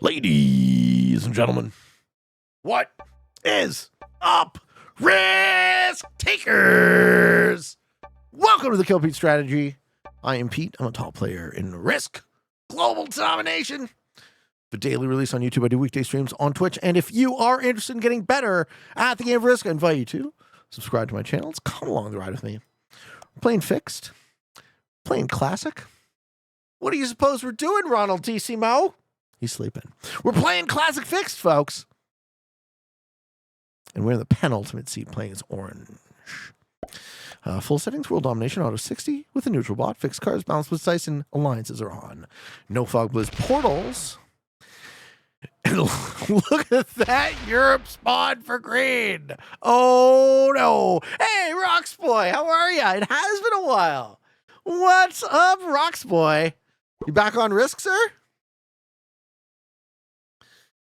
Ladies and gentlemen, what is up, risk takers? Welcome to the Kill Pete Strategy. I am Pete. I'm a top player in Risk Global Domination. The daily release on YouTube. I do weekday streams on Twitch. And if you are interested in getting better at the game of Risk, I invite you to subscribe to my channel. Let's come along the ride with me. We're playing Fixed. Playing Classic. What do you suppose we're doing, Ronald T.C. Mo? He's sleeping. We're playing Classic Fixed, folks. And we're in the penultimate seat playing as orange. Full settings, world domination, auto 60 with a neutral bot. Fixed cards, balanced with dice, and alliances are on. No fog blizz portals. And look at that Europe spawn for green. Oh, no. Hey, Roxboy, how are ya? It has been a while. What's up, Roxboy? You back on Risk, sir?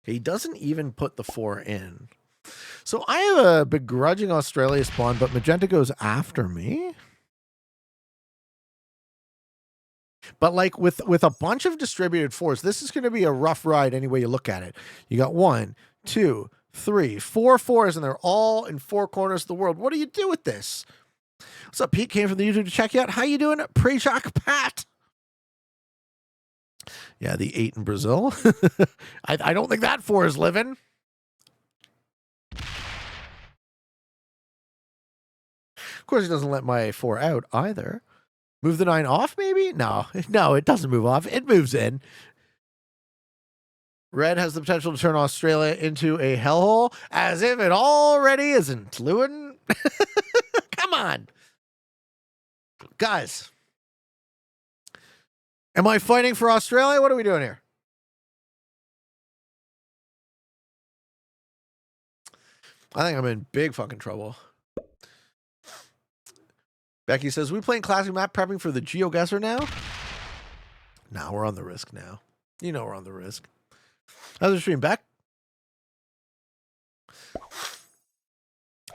He doesn't even put the 4 in. So I have a begrudging Australia spawn, but Magenta goes after me. But like with a bunch of distributed 4s, this is going to be a rough ride any way you look at it. You got 1, 2, 3, 4 4s, and they're all in 4 corners of the world. What do you do with this? What's up, Pete? Came from the YouTube to check you out. How you doing? Pre-shock Pat. Yeah, the 8 in Brazil. I don't think that 4 is living. Of course, he doesn't let my 4 out either. Move the 9 off, maybe? No, it doesn't move off. It moves in. Red has the potential to turn Australia into a hellhole, as if it already isn't. Lewin? Come on. Guys. Am I fighting for Australia? What are we doing here? I think I'm in big fucking trouble. Becky says, we playing classic map prepping for the GeoGuessr now? Nah, we're on the Risk now. You know we're on the Risk. How's the stream, Beck?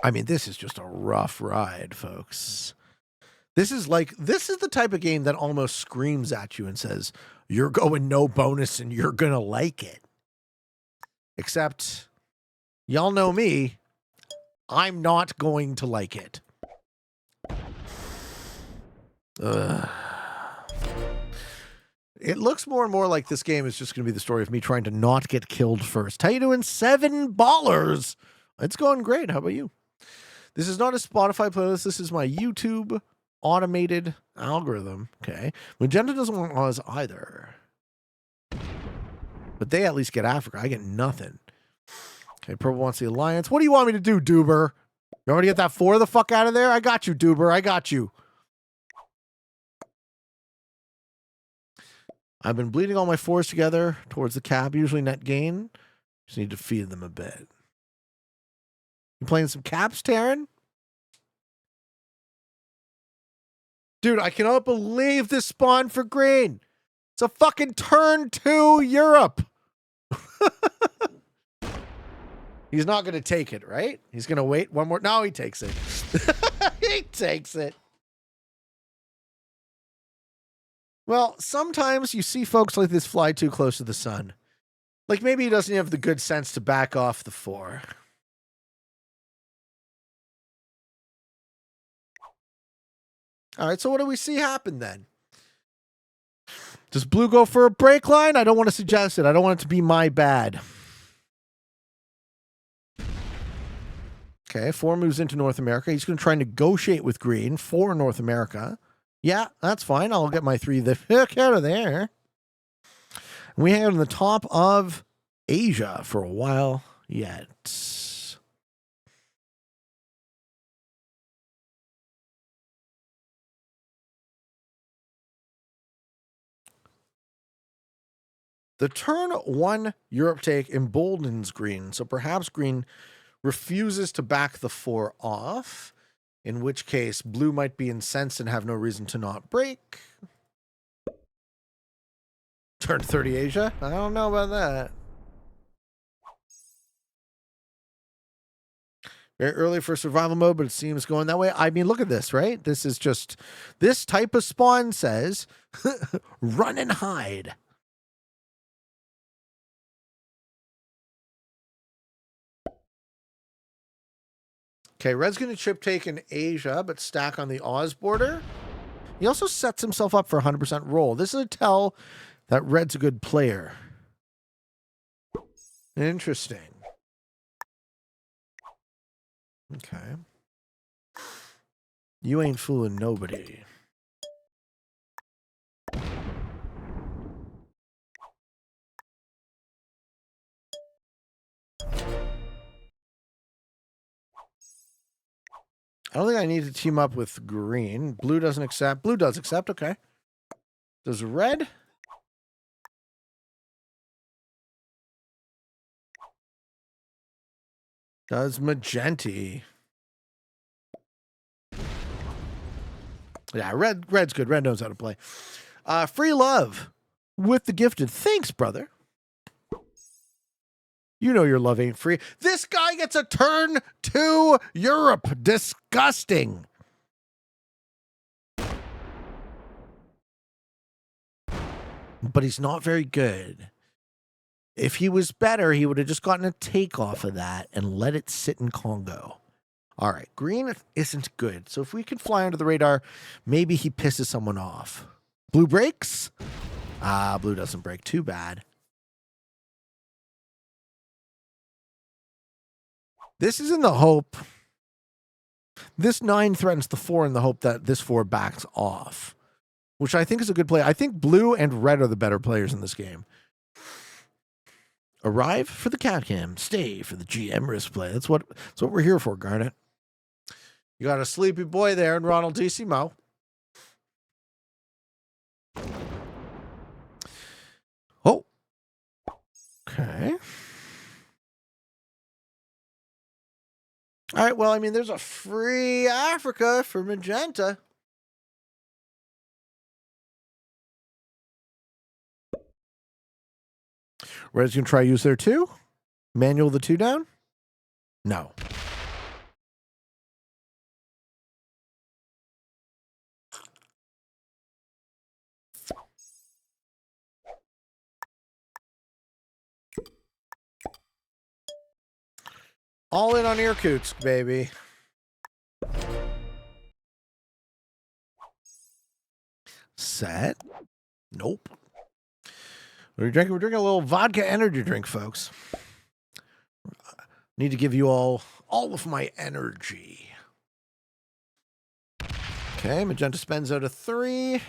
I mean, this is just a rough ride, folks. This is the type of game that almost screams at you and says, you're going no bonus and you're going to like it. Except, y'all know me, I'm not going to like it. It looks more and more like this game is just going to be the story of me trying to not get killed first. How you doing, 7 ballers? It's going great. How about you? This is not a Spotify playlist. This is my YouTube automated algorithm. Okay. Magenta doesn't want Oz either. But they at least get Africa. I get nothing. Okay, Purple wants the Alliance. What do you want me to do, Duber? You want me to get that 4 the fuck out of there? I got you, Duber. I got you. I've been bleeding all my 4s together towards the cap, usually net gain. Just need to feed them a bit. You playing some caps, Taryn? Dude, I cannot believe this spawn for green. It's a fucking turn 2 Europe. He's not going to take it, right? He's going to wait one more. No, he takes it. He takes it. Well, sometimes you see folks like this fly too close to the sun. Like maybe he doesn't have the good sense to back off the 4. All right, so what do we see happen then? Does blue go for a break line? I don't want to suggest it. I don't want it to be my bad. Okay, 4 moves into North America. He's going to try and negotiate with green for North America. Yeah, that's fine. I'll get my 3 the heck out of there. We hang out on the top of Asia for a while yet. The turn 1 Europe take emboldens green, so perhaps green refuses to back the 4 off, in which case blue might be incensed and have no reason to not break. Turn 30 Asia? I don't know about that. Very early for survival mode, but it seems going that way. I mean, look at this, right? This is just, this type of spawn says, run and hide. Okay, red's going to chip take in Asia, but stack on the Oz border. He also sets himself up for 100% roll. This is a tell that red's a good player. Interesting. Okay. You ain't fooling nobody. I don't think I need to team up with green. Blue doesn't accept. Blue does accept. Okay. Does red? Does magenta? Yeah, red's good. Red knows how to play. Free love with the gifted. Thanks, brother. You know your love ain't free. This guy gets a turn to Europe. Disgusting. But he's not very good. If he was better, he would have just gotten a take off of that and let it sit in Congo. All right, green isn't good. So if we can fly under the radar, maybe he pisses someone off. Blue breaks? Blue doesn't break. Too bad. This is in the hope. This 9 threatens the 4 in the hope that this 4 backs off, which I think is a good play. I think blue and red are the better players in this game. Arrive for the cat cam. Stay for the GM risk play. That's what we're here for, Garnet. You got a sleepy boy there in Ronald D.C. Mo. Oh. Okay. All right, well, I mean, there's a free Africa for magenta. Red's going to try use there too? Manual the 2 down? No. All in on Irkutsk, baby. Set. Nope. What are you drinking? We're drinking a little vodka energy drink, folks. Need to give you all of my energy. Okay, magenta spends out a 3.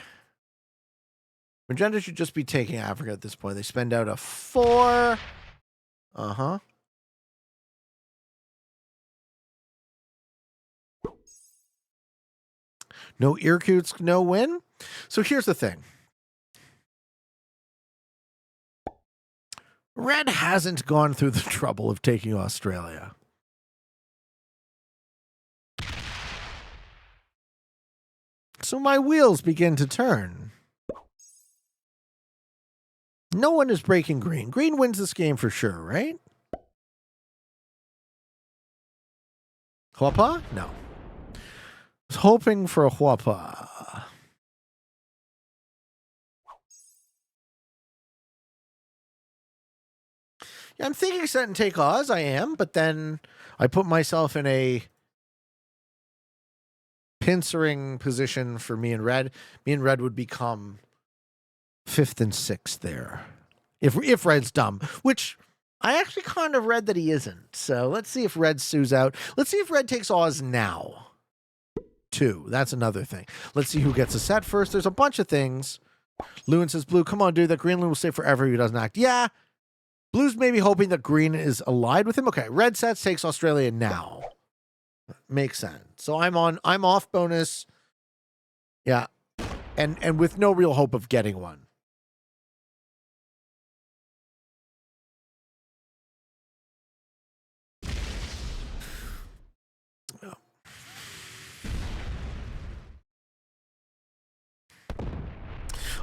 Magenta should just be taking Africa at this point. They spend out a 4. Uh-huh. No Irkutsk, no win. So here's the thing. Red hasn't gone through the trouble of taking Australia. So my wheels begin to turn. No one is breaking green. Green wins this game for sure, right? Huapa? No. I was hoping for a Huapa. Yeah, I'm thinking set and take Oz. I am, but then I put myself in a pincering position for me and red. Me and red would become 5th and 6th there. If red's dumb, which I actually kind of read that he isn't. So let's see if red sues out. Let's see if red takes Oz now. 2. That's another thing. Let's see who gets a set first. There's a bunch of things. Lewin says, blue, come on, dude. That green will stay forever if he doesn't act. Yeah. Blue's maybe hoping that green is allied with him. Okay, red sets takes Australia now. Makes sense. So I'm off bonus. Yeah. And with no real hope of getting one.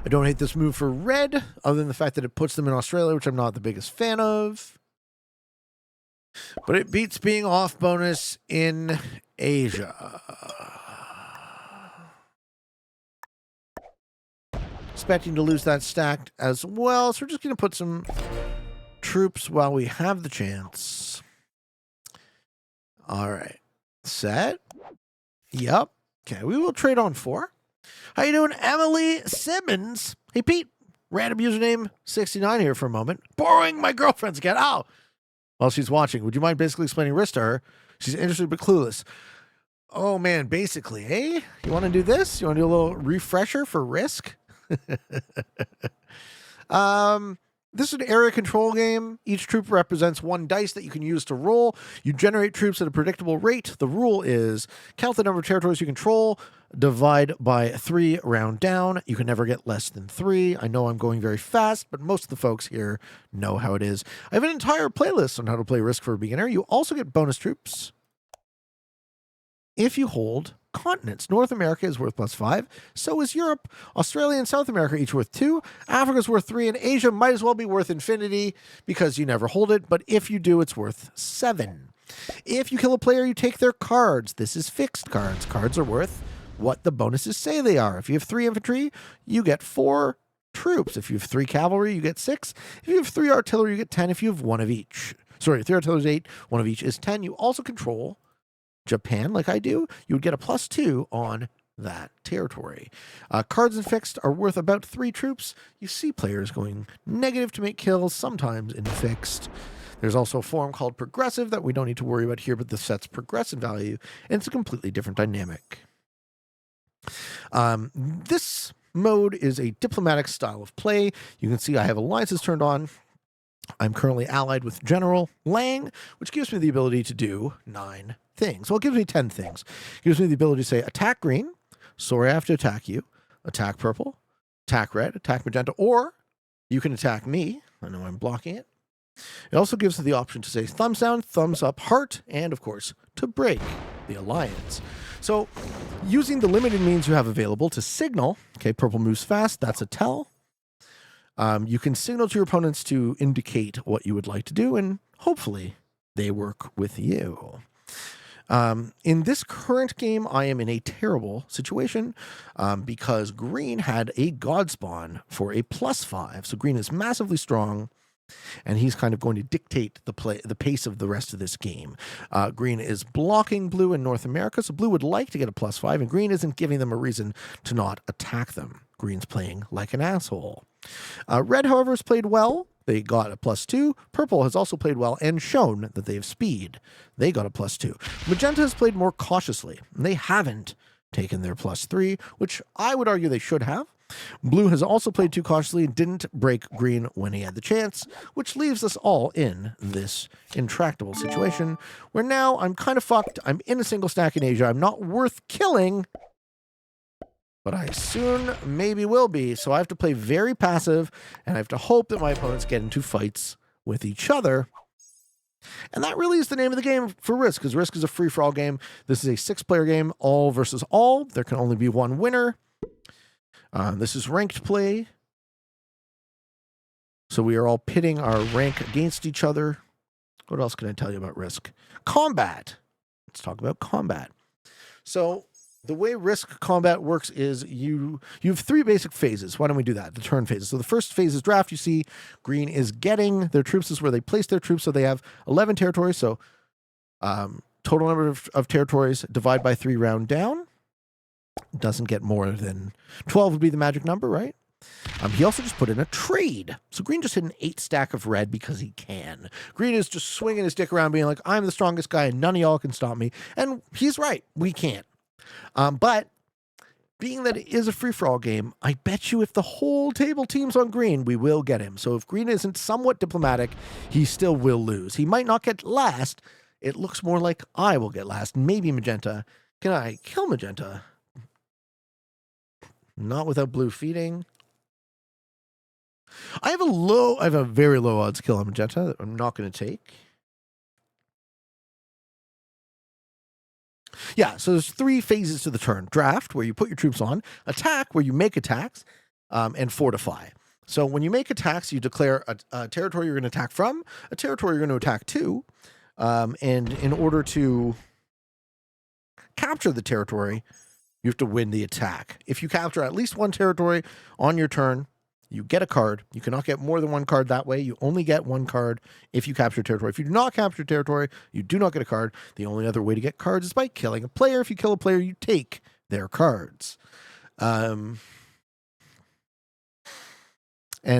I don't hate this move for red, other than the fact that it puts them in Australia, which I'm not the biggest fan of. But it beats being off bonus in Asia. Expecting to lose that stacked as well, so we're just going to put some troops while we have the chance. All right. Set. Yep. Okay, we will trade on 4. How you doing, Emily Simmons? Hey, Pete. Random username 69 here for a moment. Borrowing my girlfriend's cat. Oh. While she's watching, would you mind basically explaining Risk to her? She's interested but clueless. Oh, man, basically, eh? You want to do this? You want to do a little refresher for Risk? This is an area control game. Each troop represents 1 dice that you can use to roll. You generate troops at a predictable rate. The rule is count the number of territories you control, divide by 3, round down. You can never get less than 3. I know I'm going very fast, but most of the folks here know how it is. I have an entire playlist on how to play Risk for a beginner. You also get bonus troops if you hold continents. North America is worth +5. So is Europe. Australia and South America each worth 2. Africa's worth 3. And Asia might as well be worth infinity because you never hold it. But if you do, it's worth 7. If you kill a player, you take their cards. This is fixed cards. Cards are worth what the bonuses say they are. If you have 3 infantry, you get 4 troops. If you have 3 cavalry, you get 6. If you have 3 artillery, you get 10. If you have 1 of each. Sorry, 3 artillery is 8. 1 of each is 10. You also control Japan, like I do, you would get a +2 on that territory. Cards and fixed are worth about 3 troops. You see players going negative to make kills, sometimes in fixed. There's also a form called progressive that we don't need to worry about here, but this sets progressive value, and it's a completely different dynamic. This mode is a diplomatic style of play. You can see I have alliances turned on. I'm currently allied with General Lang, which gives me the ability to do 9 things. Well, it gives me 10 things. It gives me the ability to say, attack green, sorry I have to attack you, attack purple, attack red, attack magenta, or you can attack me. I know I'm blocking it. It also gives the option to say thumbs down, thumbs up, heart, and of course, to break the alliance. So using the limited means you have available to signal, okay, purple moves fast, that's a tell. You can signal to your opponents to indicate what you would like to do, and hopefully they work with you. In this current game, I am in a terrible situation because green had a god spawn for a +5. So green is massively strong, and he's kind of going to dictate the pace of the rest of this game. Green is blocking blue in North America, so blue would like to get a +5, and green isn't giving them a reason to not attack them. Green's playing like an asshole. Red, however, has played well. They got a +2. Purple has also played well and shown that they have speed. They got a +2. Magenta has played more cautiously. They haven't taken their +3, which I would argue they should have. Blue has also played too cautiously and didn't break green when he had the chance, which leaves us all in this intractable situation where now I'm kind of fucked. I'm in a single stack in Asia. I'm not worth killing, but I soon maybe will be. So I have to play very passive, and I have to hope that my opponents get into fights with each other. And that really is the name of the game for Risk, because Risk is a free-for-all game. This is a 6-player game, all versus all. There can only be one winner. This is ranked play. So we are all pitting our rank against each other. What else can I tell you about Risk? Combat. Let's talk about combat. So the way Risk combat works is you have 3 basic phases. Why don't we do that? The turn phases. So the first phase is draft. You see green is getting their troops. This is where they place their troops. So they have 11 territories. So total number of territories, divide by 3, round down. Doesn't get more than 12 would be the magic number, right? He also just put in a trade. So green just hit an 8 stack of red because he can. Green is just swinging his dick around being like, I'm the strongest guy and none of y'all can stop me. And he's right. We can't. But being that it is a free-for-all game, I bet you if the whole table teams on green, we will get him. So if green isn't somewhat diplomatic, he still will lose. He might not get last. It looks more like I will get last. Maybe magenta. Can I kill magenta? Not without blue feeding. I have a very low odds kill on magenta that I'm not going to take. Yeah, so there's 3 phases to the turn. Draft, where you put your troops on. Attack, where you make attacks. And fortify. So when you make attacks, you declare a territory you're going to attack from, a territory you're going to attack to. And in order to capture the territory, you have to win the attack. If you capture at least 1 territory on your turn, You get a card. You cannot get more than one card that way. You only get one card if you capture territory. If you do not capture territory, you do not get a card. The only other way to get cards is by killing a player. If you kill a player, you take their cards. And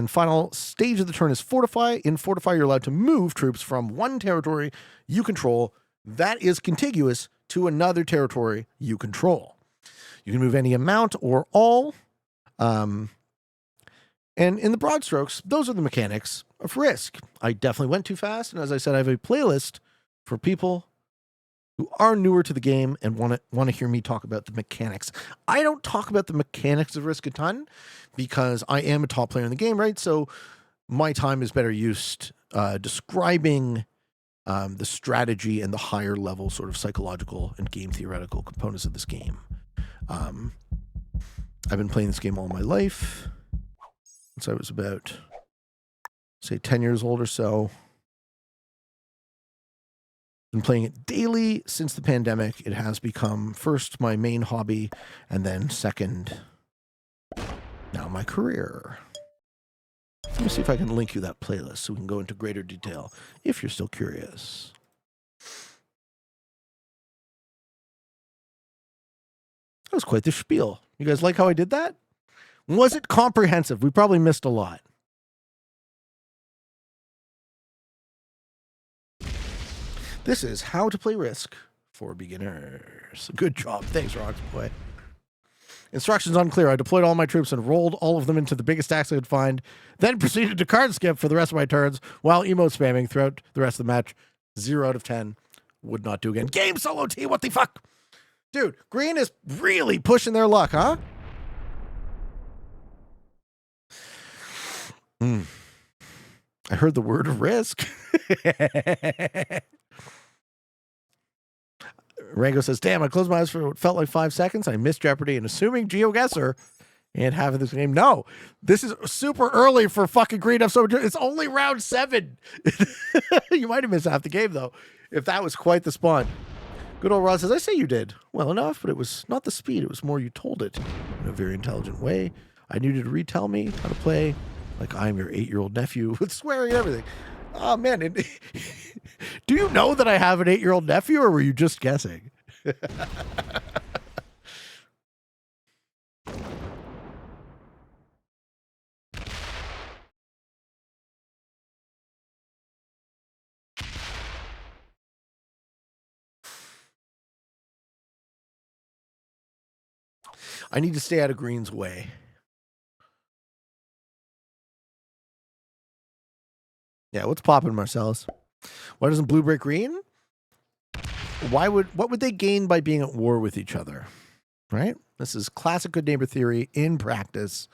final stage of the turn is Fortify. In Fortify, you're allowed to move troops from one territory you control that is contiguous to another territory you control. You can move any amount or all. And in the broad strokes, those are the mechanics of Risk. I definitely went too fast. And as I said, I have a playlist for people who are newer to the game and want to hear me talk about the mechanics. I don't talk about the mechanics of Risk a ton because I am a top player in the game, right? So my time is better used describing the strategy and the higher level sort of psychological and game theoretical components of this game. I've been playing this game all my life since I was about, say, 10 years old or so. Been playing it daily since the pandemic. It has become first my main hobby and then second, now my career. Let me see if I can link you that playlist so we can go into greater detail if you're still curious. That was quite the spiel. You guys like how I did that? Was it comprehensive? We probably missed a lot. This is how to play Risk for beginners. Good job. Thanks, Roxboy. Instructions unclear. I deployed all my troops and rolled all of them into the biggest stacks I could find, then proceeded to card skip for the rest of my turns while emote spamming throughout the rest of the match. 0 out of 10. Would not do again. Game solo T, what the fuck? Dude, green is really pushing their luck, huh? I heard the word Risk. Rango says, damn, I closed my eyes for what felt like 5 seconds. I missed Jeopardy and assuming GeoGuessr and having this game. No, this is super early for fucking green. So it's only round 7. You might have missed half the game, though, if that was quite the spawn. Good old Rod says, I say you did well enough, but it was not the speed. It was more you told it in a very intelligent way. I need you to retell me how to play like I'm your 8-year-old nephew with swearing and everything. Oh, man. Do you know that I have an 8-year-old nephew, or were you just guessing? I need to stay out of Green's way. Yeah, what's popping, Marcellus? Why doesn't blue break green? What would they gain by being at war with each other? Right? This is classic good neighbor theory in practice.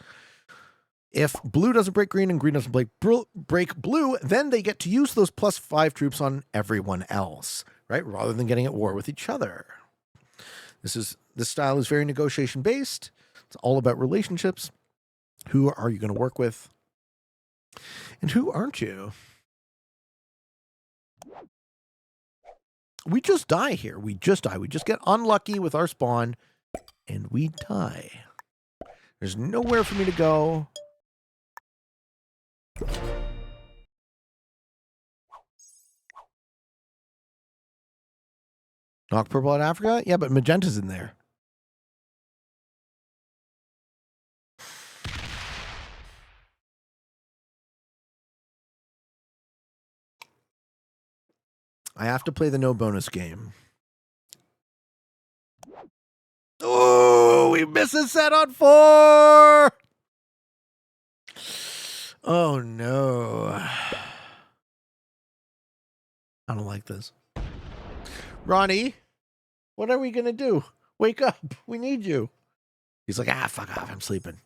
If blue doesn't break green and green doesn't break blue, then they get to use those +5 troops on everyone else, right? Rather than getting at war with each other. This style is very negotiation based. It's all about relationships. Who are you going to work with? And who aren't you? We just die here. We just die. We just get unlucky with our spawn and we die. There's nowhere for me to go. Knock purple out Africa? Yeah, but magenta's in there. I have to play the no bonus game. Oh, we miss a set on 4. Oh, no. I don't like this. Ronnie, what are we going to do? Wake up. We need you. He's like, fuck off. I'm sleeping.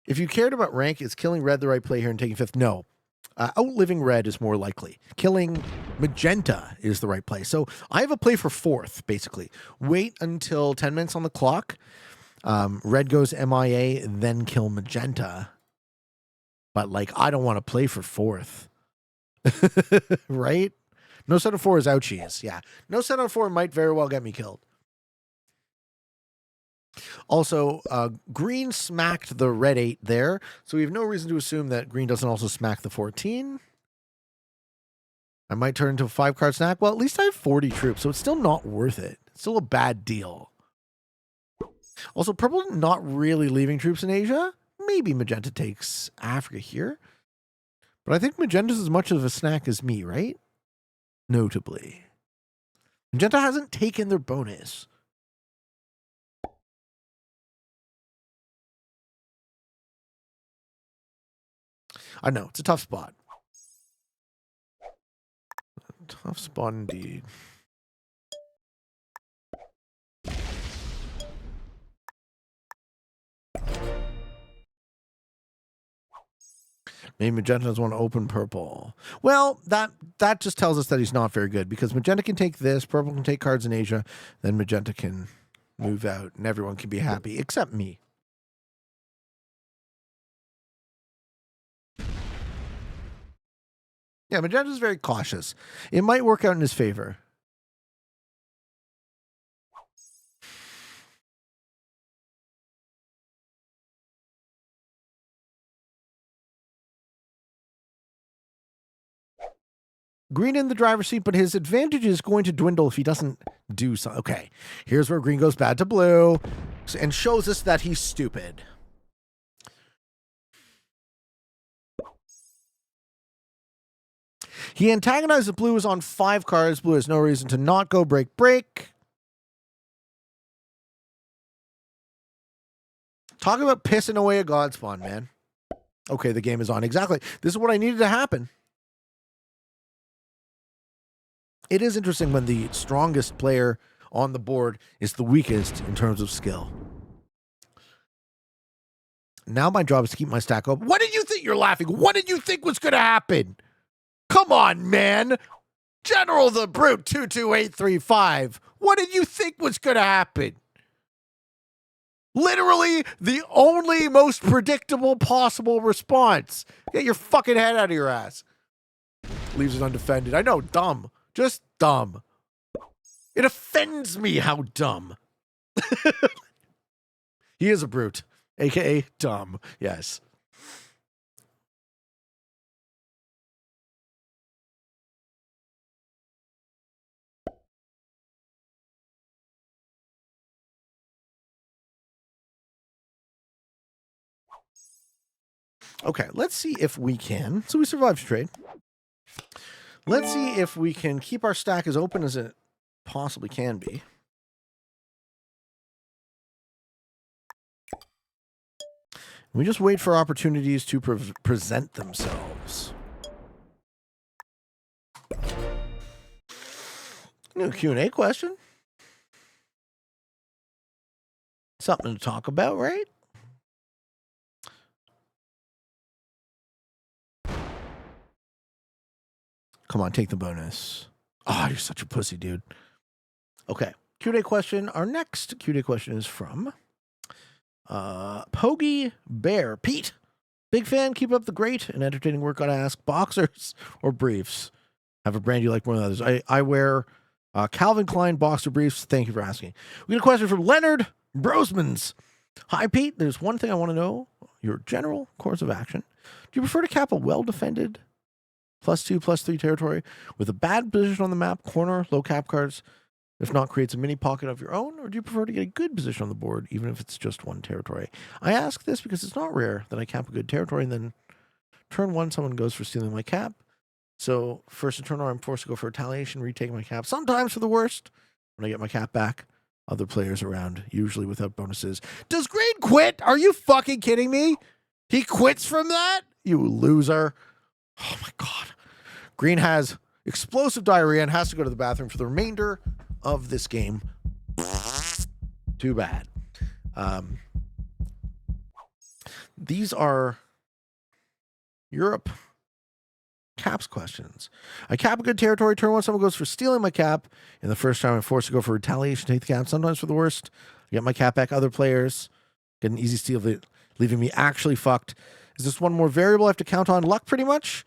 If you cared about rank, is killing red the right play here and taking 5th? No. Outliving red is more likely. Killing magenta is the right play. So I have a play for 4th, basically. Wait until 10 minutes on the clock. Red goes MIA, then kill magenta. But, I don't want to play for 4th. Right? No set on 4 is ouchies. Yeah. No set on 4 might very well get me killed. Also, green smacked the red 8 there, so we have no reason to assume that green doesn't also smack the 14. I might turn into a 5-card snack. Well, at least I have 40 troops, so it's still not worth it. It's still a bad deal. Also, purple not really leaving troops in Asia. Maybe magenta takes Africa here. But I think magenta's as much of a snack as me, right? Notably. Magenta hasn't taken their bonus. I know, it's a tough spot. Tough spot indeed. Maybe magenta doesn't want to open purple. Well, that just tells us that he's not very good, because magenta can take this, purple can take cards in Asia, then magenta can move out, and everyone can be happy, except me. Yeah, magenta's very cautious. It might work out in his favor. Green in the driver's seat, but his advantage is going to dwindle if he doesn't do so. Okay, here's where green goes bad to blue and shows us that he's stupid. He antagonizes blue is on 5 cards. Blue has no reason to not go break. Talking about pissing away a god spawn, man. Okay, the game is on. Exactly. This is what I needed to happen. It is interesting when the strongest player on the board is the weakest in terms of skill. Now my job is to keep my stack up. What did you think? You're laughing. What did you think was going to happen? Come on, man. General the Brute 22835. What did you think was going to happen? Literally the only most predictable possible response. Get your fucking head out of your ass. Leaves it undefended. I know, dumb. Just dumb. It offends me how dumb. He is a brute, aka dumb. Yes. Okay, let's see if we can. So we survived trade. Let's see if we can keep our stack as open as it possibly can be. We just wait for opportunities to present themselves. New Q&A question. Something to talk about, right? Come on, take the bonus. Oh, you're such a pussy, dude. Okay, Q&A question. Our next Q&A question is from Pogie Bear. Pete, big fan. Keep up the great and entertaining work. Gotta ask, boxers or briefs? Have a brand you like more than others? I wear Calvin Klein boxer briefs. Thank you for asking. We got a question from Leonard Brosmans. Hi, Pete. There's one thing I want to know. Your general course of action. Do you prefer to cap a well-defended +2, +3 territory with a bad position on the map, corner, low cap cards, if not creates a mini pocket of your own? Or do you prefer to get a good position on the board, even if it's just one territory? I ask this because it's not rare that I cap a good territory and then turn 1, someone goes for stealing my cap. So first in turn, I'm forced to go for retaliation, retake my cap, sometimes for the worst. When I get my cap back, other players around, usually without bonuses. Does Green quit? Are you fucking kidding me? He quits from that? You loser. Oh my God. Green has explosive diarrhea and has to go to the bathroom for the remainder of this game. Too bad. These are Europe caps questions. I cap a good territory. Turn 1, someone goes for stealing my cap. In the first time, I'm forced to go for retaliation, take the cap. Sometimes for the worst, I get my cap back. Other players get an easy steal, leaving me actually fucked. Is this one more variable I have to count on? Luck, pretty much.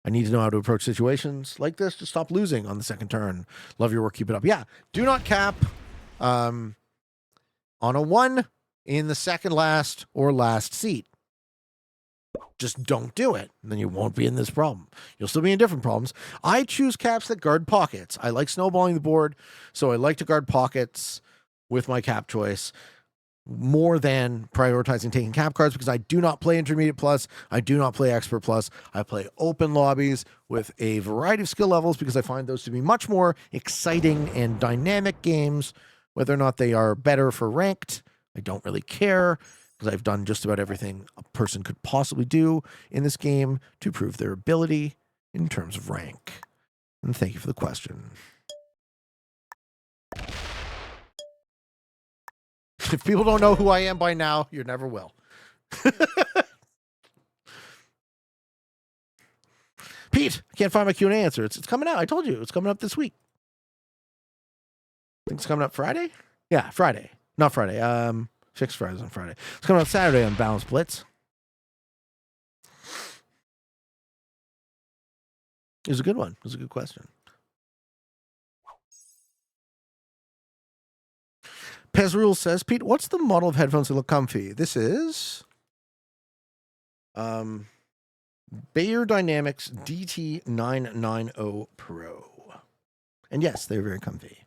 I need to know how to approach situations like this to stop losing on the second turn. Love your work. Keep it up. Yeah. Do not cap. on a 1 in the second last or last seat. Just don't do it. And then you won't be in this problem. You'll still be in different problems. I choose caps that guard pockets. I like snowballing the board, so I like to guard pockets with my cap choice more than prioritizing taking cap cards, because I do not play Intermediate Plus. I do not play Expert Plus. I play open lobbies with a variety of skill levels because I find those to be much more exciting and dynamic games. Whether or not they are better for ranked, I don't really care, because I've done just about everything a person could possibly do in this game to prove their ability in terms of rank. And thank you for the question. If people don't know who I am by now, you never will. Pete, I can't find my Q&A answer. It's coming out. I told you. It's coming up this week. I think it's coming up Friday? Yeah, Friday. Not Friday. Fixed Fridays on Friday. It's coming up Saturday on Balance Blitz. It was a good one. It was a good question. Pezrule says, Pete, what's the model of headphones that look comfy? This is Bayer Dynamics DT990 Pro. And yes, they're very comfy.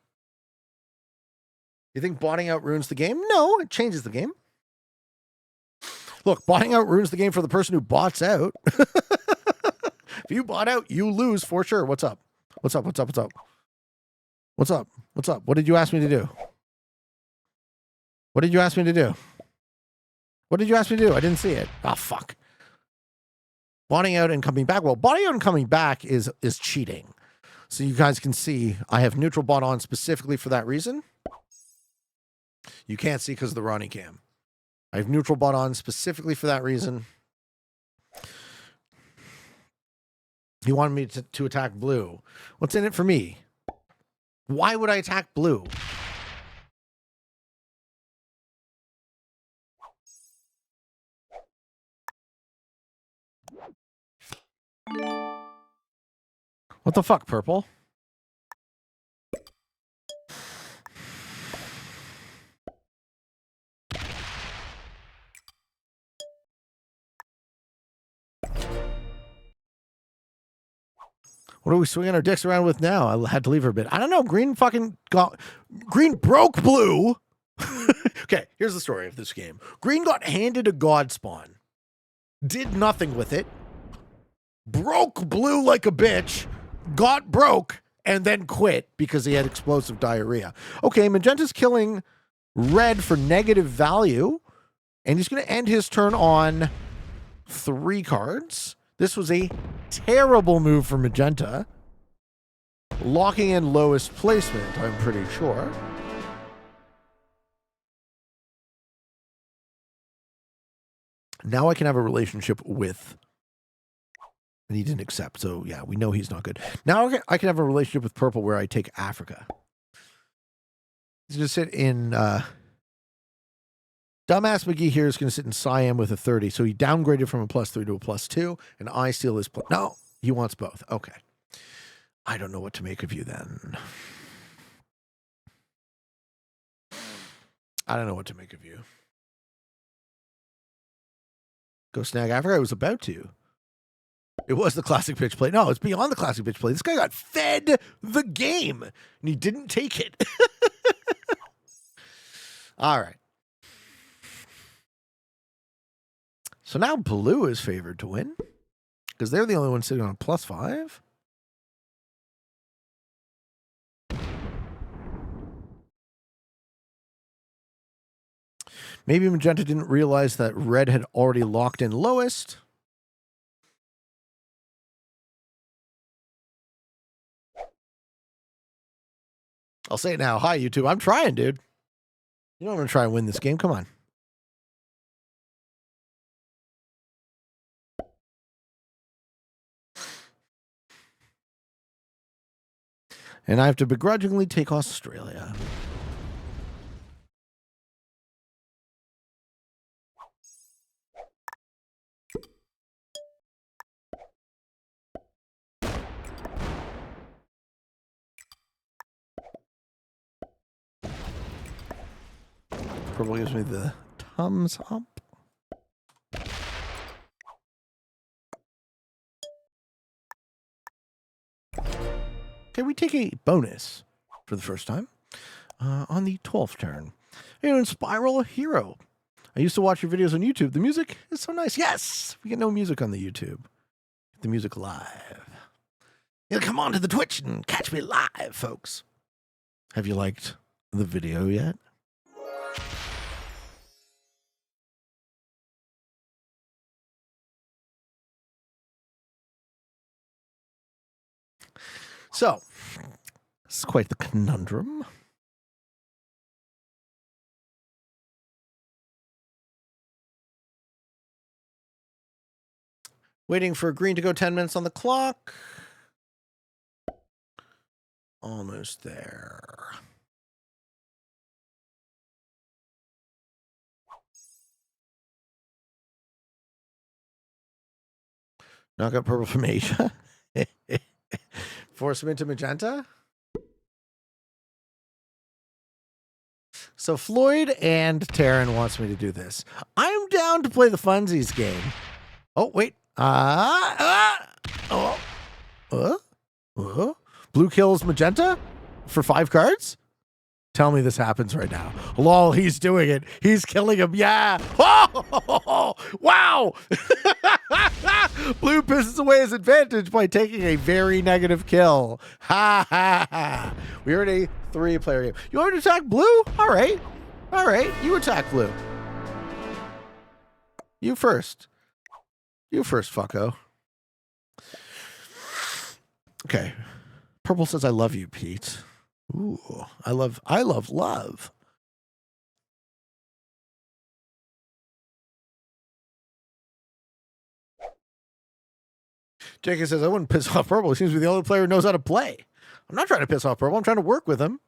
You think botting out ruins the game? No, it changes the game. Look, botting out ruins the game for the person who bots out. If you bot out, you lose for sure. What's up? What's up? What's up? What's up? What's up? What's up? What did you ask me to do? What did you ask me to do? What did you ask me to do? I didn't see it. Oh, fuck. Botting out and coming back. Well, botting out and coming back is cheating. So you guys can see I have neutral bot on specifically for that reason. You can't see because of the Ronnie cam. I have neutral bot on specifically for that reason. He wanted me to attack blue. What's in it for me? Why would I attack blue? What the fuck, purple? What are we swinging our dicks around with now? I had to leave her a bit. I don't know. Green broke blue. Okay, here's the story of this game. Green got handed a god spawn. Did nothing with it. Broke blue like a bitch. Got broke. And then quit because he had explosive diarrhea. Okay, Magenta's killing red for negative value. And he's going to end his turn on 3 cards. This was a terrible move for Magenta. Locking in lowest placement, I'm pretty sure. Now I can have a relationship with... And he didn't accept, so yeah, we know he's not good. Now I can have a relationship with purple where I take Africa. He's going to sit in... Dumbass McGee here is going to sit in Siam with a 30, so he downgraded from a +3 to a +2, and I steal his... No, he wants both. Okay. I don't know what to make of you then. I don't know what to make of you. Go snag Africa? I was about to. It was the classic pitch play. No, it's beyond the classic pitch play. This guy got fed the game, and he didn't take it. All right. So now blue is favored to win because they're the only one sitting on a +5. Maybe Magenta didn't realize that red had already locked in lowest. I'll say it now. Hi, YouTube. I'm trying, dude. You know I'm going to try and win this game. Come on. And I have to begrudgingly take Australia. Purple gives me the thumbs up. Okay, we take a bonus for the first time on the 12th turn. You know, Spiral Hero. I used to watch your videos on YouTube. The music is so nice. Yes, we get no music on the YouTube. Get the music live. You know, come on to the Twitch and catch me live, folks. Have you liked the video yet? So, this is quite the conundrum. Waiting for green to go 10 minutes on the clock. Almost there. Knock out purple from Asia. Force him into magenta. So Floyd and Taryn wants me to do this. I'm down to play the funsies game. Oh, wait. Blue kills magenta for 5 cards? Tell me this happens right now. Lol, he's doing it. He's killing him. Yeah. Oh, wow. Blue pisses away his advantage by taking a very negative kill. Ha ha ha. We are in a 3-player game. You want to attack blue? All right. All right. You attack blue. You first. You first, fucko. Okay. Purple says, I love you, Pete. Ooh, I love love. Jacob says, I wouldn't piss off Purple. He seems to be the only player who knows how to play. I'm not trying to piss off Purple. I'm trying to work with him.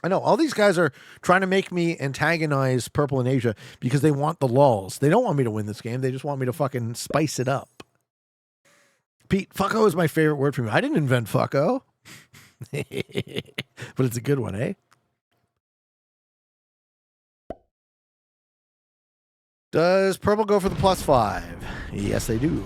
I know all these guys are trying to make me antagonize Purple in Asia because they want the lulls. They don't want me to win this game. They just want me to fucking spice it up. Pete, fucko is my favorite word for me. I didn't invent fucko. But it's a good one, eh? Does Purple go for the +5? Yes, they do.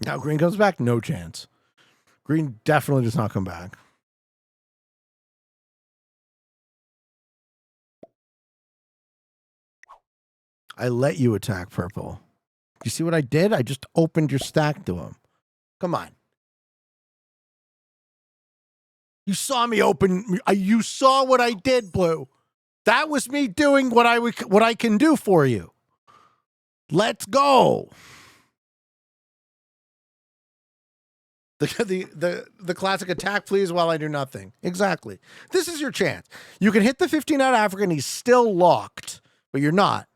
Now green comes back? No chance. Green definitely does not come back. I let you attack Purple. You see what I did? I just opened your stack to him. Come on. You saw me open. You saw what I did, Blue. That was me doing what I can do for you. Let's go. The classic attack, please, while I do nothing. Exactly. This is your chance. You can hit the 15 out of Africa and he's still locked, but you're not.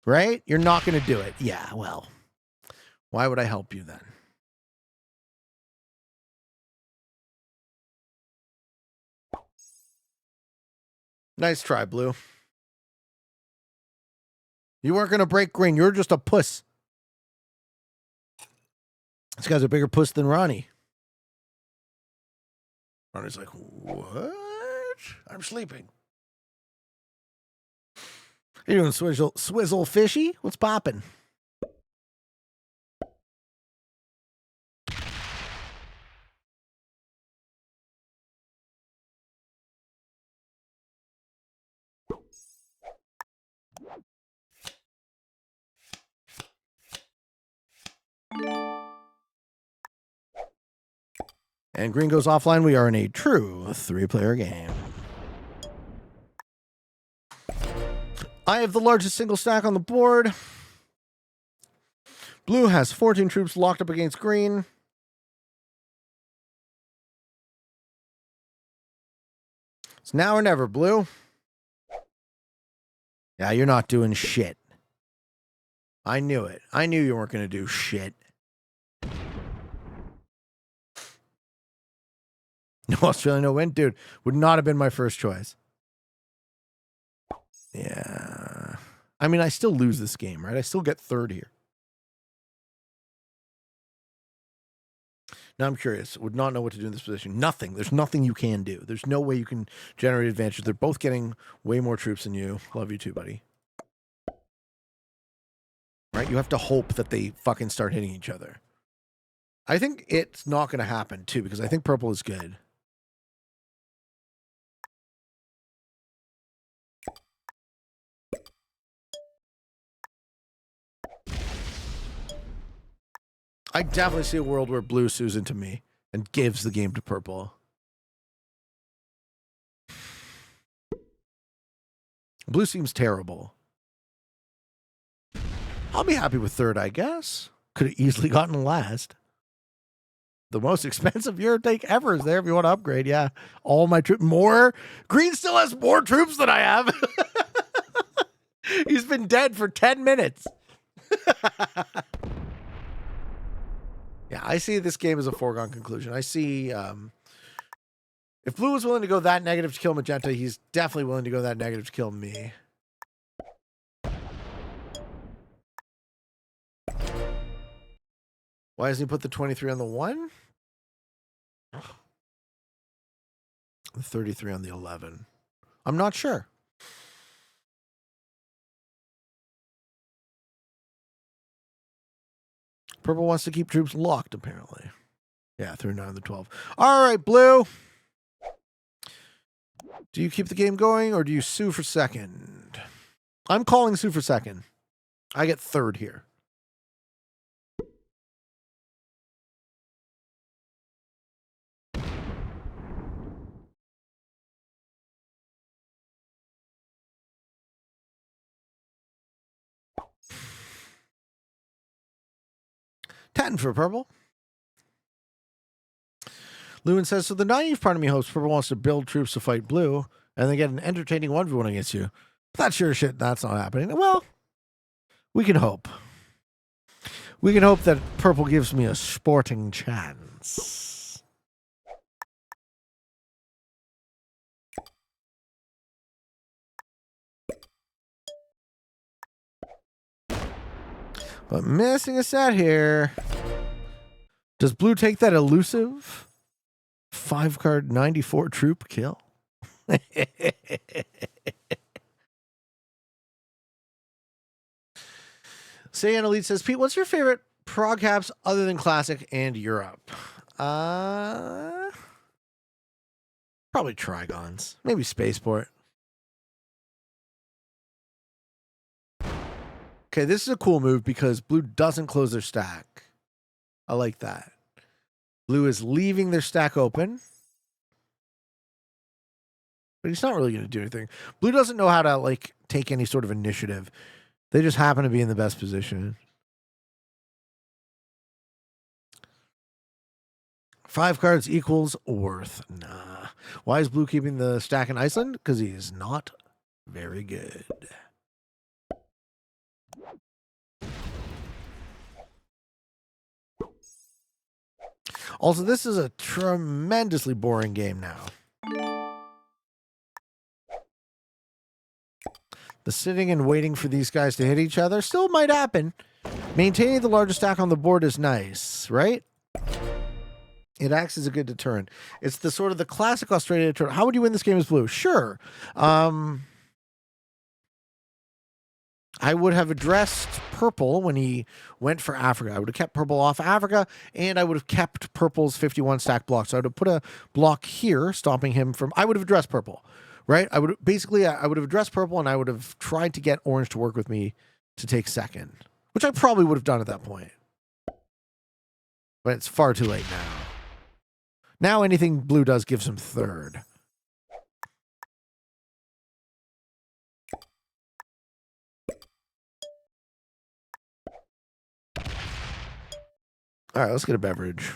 Right? You're not going to do it. Yeah, well, why would I help you then? Nice try, Blue. You weren't going to break green. You're just a puss. This guy's a bigger puss than Ronnie. Ronnie's like, what? I'm sleeping. You doing swizzle fishy? What's popping? And green goes offline. We are in a true 3-player game. I have the largest single stack on the board. Blue has 14 troops locked up against green. It's now or never, Blue. Yeah, you're not doing shit. I knew it. I knew you weren't going to do shit. No Australia, no win? Dude, would not have been my first choice. Yeah. I mean, I still lose this game, right? I still get third here. Now I'm curious. Would not know what to do in this position. Nothing. There's nothing you can do. There's no way you can generate advantage. They're both getting way more troops than you. Love you too, buddy. Right? You have to hope that they fucking start hitting each other. I think it's not going to happen, too, because I think purple is good. I definitely see a world where blue sues into me and gives the game to purple. Blue seems terrible. I'll be happy with third, I guess. Could have easily gotten last. The most expensive Euro tank ever is there if you want to upgrade. Yeah. All my troops. More. Green still has more troops than I have. He's been dead for 10 minutes. Yeah, I see this game as a foregone conclusion. I see if blue was willing to go that negative to kill magenta, he's definitely willing to go that negative to kill me. Why doesn't he put the 23 on the 1? The 33 on the 11. I'm not sure. Purple wants to keep troops locked, apparently. Yeah, 39 on the 12. All right, blue. Do you keep the game going or do you sue for second? I'm calling sue for second. I get third here. Ten for purple. Lewin says, so the naive part of me hopes purple wants to build troops to fight blue and then get an entertaining 1v1 against you. But that sure shit, that's not happening. Well, we can hope. We can hope that purple gives me a sporting chance. But missing a set here. Does blue take that elusive 5-card 94 troop kill? Say Elite says, Pete, what's your favorite prog caps other than Classic and Europe? Probably Trigons. Maybe Spaceport. Okay, this is a cool move because blue doesn't close their stack. I like that. Blue is leaving their stack open. But he's not really going to do anything. Blue doesn't know how to, like, take any sort of initiative. They just happen to be in the best position. 5 cards equals worth. Nah. Why is blue keeping the stack in Iceland? Because he is not very good. Also, this is a tremendously boring game now. The sitting and waiting for these guys to hit each other still might happen. Maintaining the largest stack on the board is nice, right? It acts as a good deterrent. It's the sort of the classic Australia deterrent. How would you win this game as blue? Sure. I would have addressed purple when he went for Africa. I would have kept purple off Africa, and I would have kept purple's 51 stack block. So I would have put a block here, stopping him from... I would have addressed purple, right? I would have addressed purple, and I would have tried to get orange to work with me to take second, which I probably would have done at that point. But it's far too late now. Now anything blue does gives him third. All right, let's get a beverage.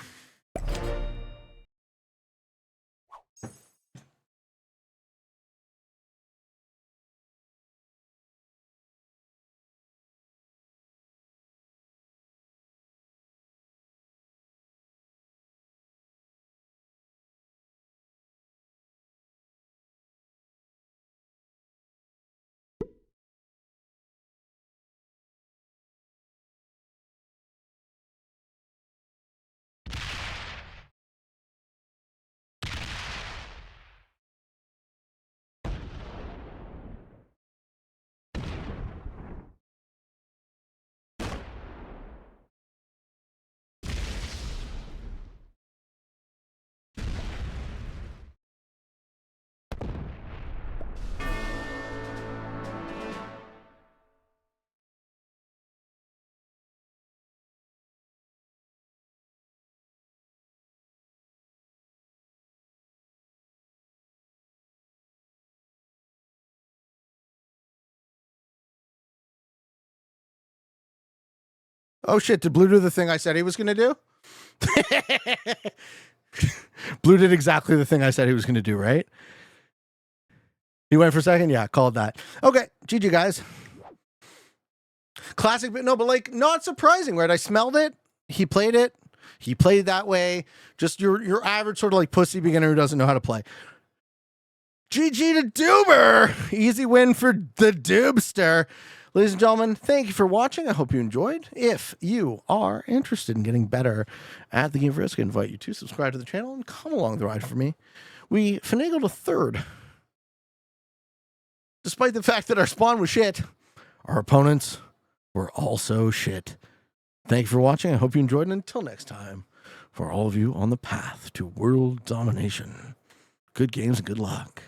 Oh, shit. Did Blue do the thing I said he was going to do? Blue did exactly the thing I said he was going to do, right? He went for second? Yeah, called that. Okay, GG, guys. Classic, but no, but like, not surprising, right? I smelled it. He played it. He played that way. Just your average sort of like pussy beginner who doesn't know how to play. GG to Doober. Easy win for the Doobster. Ladies and gentlemen, thank you for watching. I hope you enjoyed. If you are interested in getting better at the game of Risk, I invite you to subscribe to the channel and come along the ride for me. We finagled a third. Despite the fact that our spawn was shit, our opponents were also shit. Thank you for watching. I hope you enjoyed. And until next time, for all of you on the path to world domination, good games and good luck.